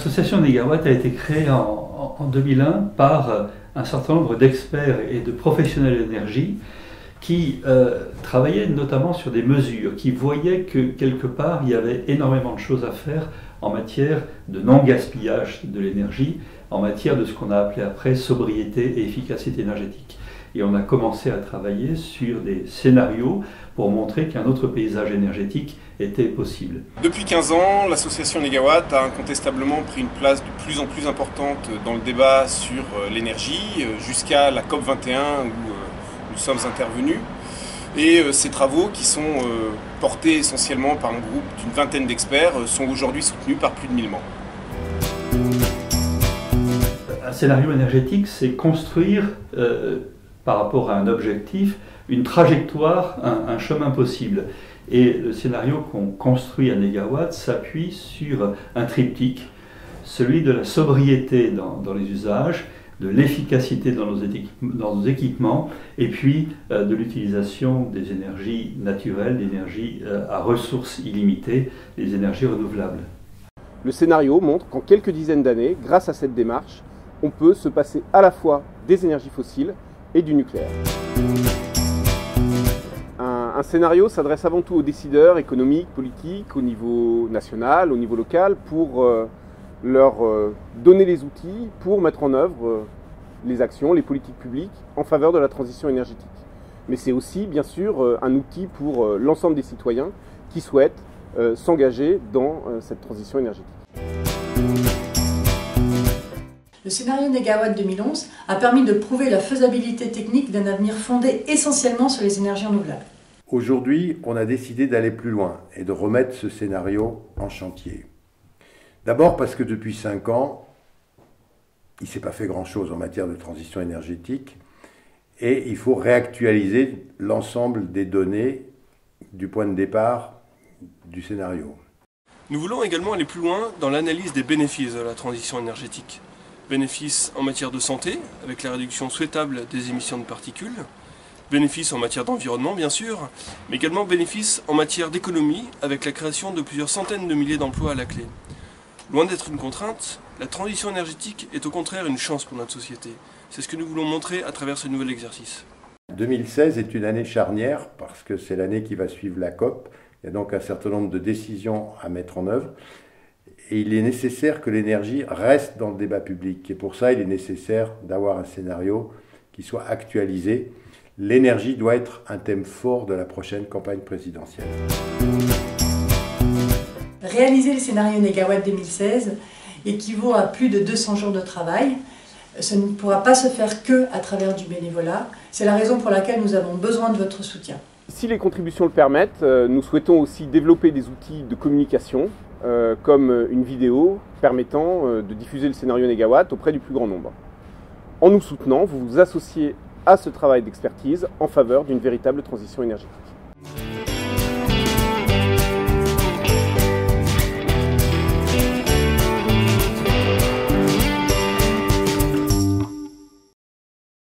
L'association Négawatt a été créée en 2001 par un certain nombre d'experts et de professionnels d'énergie qui travaillaient notamment sur des mesures, qui voyaient que quelque part il y avait énormément de choses à faire en matière de non-gaspillage de l'énergie, en matière de ce qu'on a appelé après sobriété et efficacité énergétique. Et on a commencé à travailler sur des scénarios pour montrer qu'un autre paysage énergétique était possible. Depuis 15 ans, l'association Négawatt a incontestablement pris une place de plus en plus importante dans le débat sur l'énergie, jusqu'à la COP21 où nous sommes intervenus. Et ces travaux, qui sont portés essentiellement par un groupe d'une vingtaine d'experts, sont aujourd'hui soutenus par plus de 1000 membres. Un scénario énergétique, c'est construire, par rapport à un objectif, une trajectoire, un chemin possible. Et le scénario qu'on construit à Négawatt s'appuie sur un triptyque, celui de la sobriété dans les usages, de l'efficacité dans nos équipements, et puis de l'utilisation des énergies naturelles, d'énergies à ressources illimitées, les énergies renouvelables. Le scénario montre qu'en quelques dizaines d'années, grâce à cette démarche, on peut se passer à la fois des énergies fossiles et du nucléaire. Un scénario s'adresse avant tout aux décideurs économiques, politiques, au niveau national, au niveau local, pour leur donner les outils pour mettre en œuvre les actions, les politiques publiques en faveur de la transition énergétique. Mais c'est aussi, bien sûr, un outil pour l'ensemble des citoyens qui souhaitent s'engager dans cette transition énergétique. Le scénario Négawatt 2011 a permis de prouver la faisabilité technique d'un avenir fondé essentiellement sur les énergies renouvelables. Aujourd'hui, on a décidé d'aller plus loin et de remettre ce scénario en chantier. D'abord parce que depuis 5 ans, il ne s'est pas fait grand-chose en matière de transition énergétique et il faut réactualiser l'ensemble des données du point de départ du scénario. Nous voulons également aller plus loin dans l'analyse des bénéfices de la transition énergétique. Bénéfices en matière de santé, avec la réduction souhaitable des émissions de particules. Bénéfices en matière d'environnement, bien sûr, mais également bénéfices en matière d'économie, avec la création de plusieurs centaines de milliers d'emplois à la clé. Loin d'être une contrainte, la transition énergétique est au contraire une chance pour notre société. C'est ce que nous voulons montrer à travers ce nouvel exercice. 2016 est une année charnière parce que c'est l'année qui va suivre la COP. Il y a donc un certain nombre de décisions à mettre en œuvre. Et il est nécessaire que l'énergie reste dans le débat public. Et pour ça, il est nécessaire d'avoir un scénario qui soit actualisé. L'énergie doit être un thème fort de la prochaine campagne présidentielle. Réaliser le scénario Négawatt 2016 équivaut à plus de 200 jours de travail. Ce ne pourra pas se faire qu'à travers du bénévolat. C'est la raison pour laquelle nous avons besoin de votre soutien. Si les contributions le permettent, nous souhaitons aussi développer des outils de communication, comme une vidéo permettant de diffuser le scénario Négawatt auprès du plus grand nombre. En nous soutenant, vous vous associez à ce travail d'expertise en faveur d'une véritable transition énergétique.